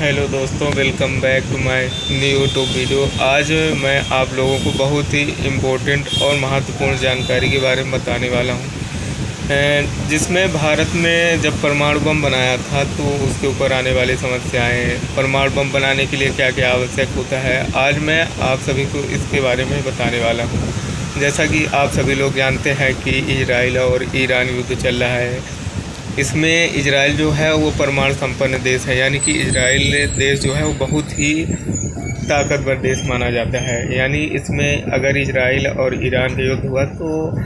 Hello दोस्तों, welcome back to my new YouTube video. आज मैं आप लोगों को बहुत ही इम्पोर्टेंट और महत्वपूर्ण जानकारी के बारे में बताने वाला हूं, जिसमें भारत ने जब परमाणु बम बनाया था तो उसके ऊपर आने वाली समस्याएं, परमाणु बम बनाने के लिए क्या क्या आवश्यक होता है, आज मैं आप सभी को इसके बारे में बताने वाला हूं। जैसा कि आप सभी लोग जानते हैं कि इजराइल और ईरान युद्ध चल रहा है। इसमें इजराइल जो है वो परमाणु संपन्न देश है, यानी कि इजराइल देश जो है वो बहुत ही ताकतवर देश माना जाता है। यानी इसमें अगर इजराइल और ईरान का युद्ध हुआ तो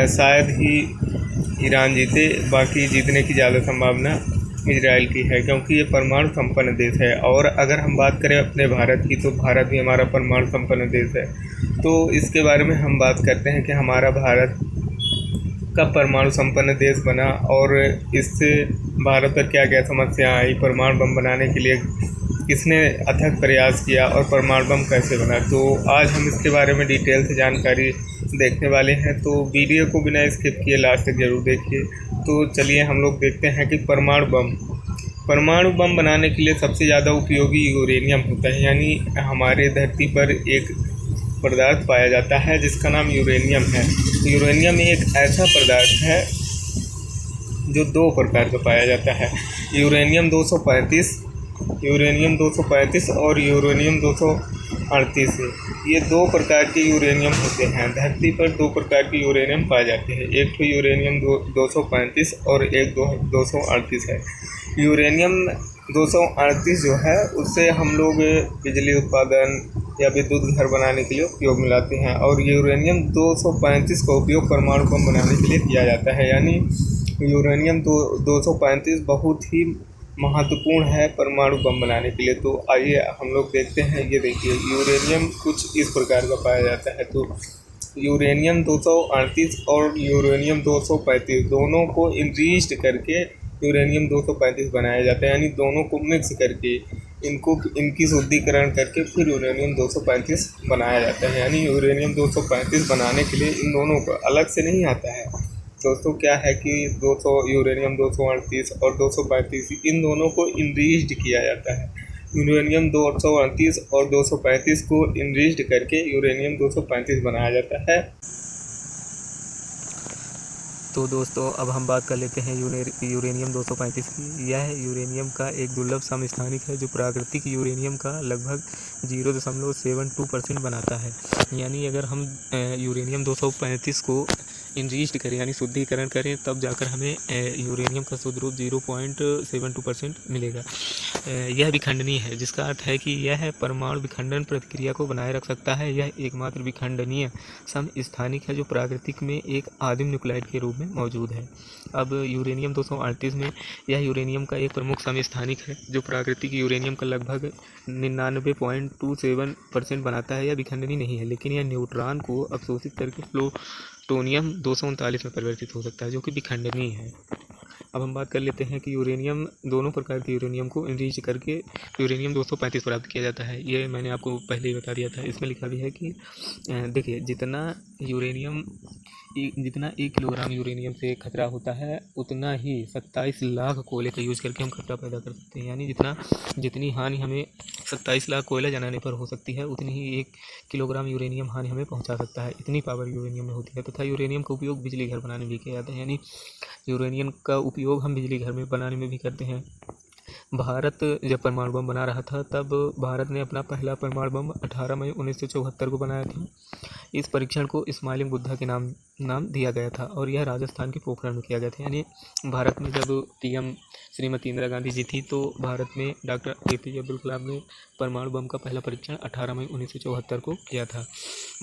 शायद ही ईरान जीते, बाकी जीतने की ज़्यादा संभावना इजराइल की है, क्योंकि ये परमाणु संपन्न देश है। और अगर हम बात करें अपने भारत की, तो भारत भी हमारा परमाणु संपन्न देश है। तो इसके बारे में हम बात करते हैं कि हमारा भारत कब परमाणु संपन्न देश बना और इससे भारत पर क्या क्या समस्या आई, परमाणु बम बनाने के लिए किसने अथक प्रयास किया और परमाणु बम कैसे बना। तो आज हम इसके बारे में डिटेल से जानकारी देखने वाले हैं, तो वीडियो को बिना स्किप किए लास्ट तक ज़रूर देखिए। तो चलिए हम लोग देखते हैं कि परमाणु बम बनाने के लिए सबसे ज़्यादा उपयोगी यूरेनियम होता है। यानी हमारे धरती पर एक पदार्थ पाया जाता है जिसका नाम यूरेनियम है। यूरेनियम एक ऐसा पदार्थ है जो दो प्रकार का पाया जाता है, यूरेनियम 235 और यूरेनियम 238। ये दो प्रकार के यूरेनियम होते हैं। धरती पर दो प्रकार के यूरेनियम पाए जाते हैं, एक तो यूरेनियम 235 और एक 238 है। यूरेनियम 238 जो है उससे हम लोग बिजली उत्पादन या विद्युत घर बनाने के लिए उपयोग में लाते हैं, और यूरेनियम 235 का उपयोग परमाणु बम बनाने के लिए किया जाता है। यानी यूरेनियम 235 बहुत ही महत्वपूर्ण है परमाणु बम बनाने के लिए। तो आइए हम लोग देखते हैं। ये देखिए, यूरेनियम कुछ इस प्रकार का पाया जाता है। तो यूरेनियम 238 और यूरेनियम 235 दोनों को इनरीच्ड करके यूरेनियम 235 बनाया जाता है। यानी दोनों को मिक्स करके इनकी शुद्धिकरण करके फिर यूरेनियम 235 बनाया जाता है। यानी यूरेनियम 235 बनाने के लिए इन दोनों को अलग से नहीं आता है दोस्तों। क्या है कि यूरेनियम 238 और 235 इन दोनों को इनरीच्ड किया जाता है। यूरेनियम 238 और 235 को इनरीच्ड करके यूरेनियम 235 बनाया जाता है। तो दोस्तों, अब हम बात कर लेते हैं यूरेनियम 235 की। यह यूरेनियम का एक दुर्लभ समस्थानिक है जो प्राकृतिक यूरेनियम का लगभग 0.72% बनाता है। यानी अगर हम यूरेनियम 235 को इनरीच्ड करें यानी शुद्धिकरण करें, तब जाकर हमें यूरेनियम का शुद्ध रूप 0.72% मिलेगा। यह विखंडनीय है, जिसका अर्थ है कि यह परमाणु विखंडन प्रक्रिया को बनाए रख सकता है। यह एकमात्र विखंडनीय समस्थानिक है जो प्राकृतिक में एक आदिम न्यूक्लाइड के रूप में मौजूद है। अब यूरेनियम 238 में यह यूरेनियम का एक प्रमुख समस्थानिक है जो प्राकृतिक यूरेनियम का लगभग 99.27% बनाता है। यह विखंडनीय नहीं है, लेकिन यह न्यूट्रॉन को अवशोषित करके प्लूटोनियम 239 में परिवर्तित हो सकता है, जो कि विखंडनीय है। अब हम बात कर लेते हैं कि यूरेनियम, दोनों प्रकार के यूरेनियम को इनरीच करके यूरेनियम 235 प्राप्त किया जाता है। ये मैंने आपको पहले ही बता दिया था। इसमें लिखा भी है कि देखिए, जितना 1 किलोग्राम यूरेनियम से खतरा होता है, उतना ही 27 लाख कोयले का यूज़ करके हम खतरा पैदा कर सकते हैं। यानी जितनी हानि हमें 27 लाख कोयला जलाने पर हो सकती है, उतनी ही 1 किलोग्राम यूरेनियम हानि हमें पहुंचा सकता है। इतनी पावर यूरेनियम में होती है। तथा यूरेनियम का उपयोग बिजली घर बनाने में भी किया जाता है। यानी यूरेनियम का उपयोग हम बिजली घर में बनाने में भी करते हैं। भारत जब परमाणु बम बना रहा था, तब भारत ने अपना पहला परमाणु बम 18 मई 1974 को बनाया था। इस परीक्षण को स्माइलिंग बुद्धा के नाम दिया गया था, और यह राजस्थान के पोखरण में किया गया था। यानी भारत में जब पीएम श्रीमती इंदिरा गांधी जी थी, तो भारत में डॉक्टर APJ अब्दुल कलाम ने परमाणु बम का पहला परीक्षण 18 मई 1974 को किया था।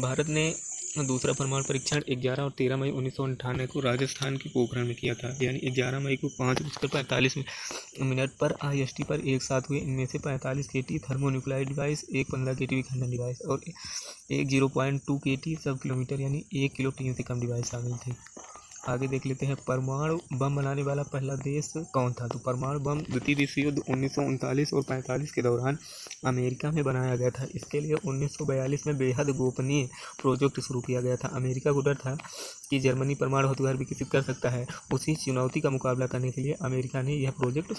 भारत ने दूसरा परमाणु परीक्षण 11 और 13 मई 1998 को राजस्थान के पोखरण में किया था। यानी 11 मई को 5:45 पर IST पर एक साथ हुए। इनमें से 45 kT थर्मोन्यूक्लाइड डिवाइस, एक 15 kT विखंडन डिवाइस और एक 0.2 kT सब किलोमीटर यानी 1 किलो टीन से कम डिवाइस शामिल थे। आगे देख लेते हैं, परमाणु बम बनाने वाला पहला देश कौन था। तो परमाणु बम द्वितीय विश्व युद्ध 1939 और 45 के दौरान अमेरिका में बनाया गया था। इसके लिए 1942 में बेहद गोपनीय प्रोजेक्ट शुरू किया गया था। अमेरिका को डर था कि जर्मनी परमाणु हथियार विकसित कर सकता है। उसी चुनौती का मुकाबला करने के लिए अमेरिका ने यह प्रोजेक्ट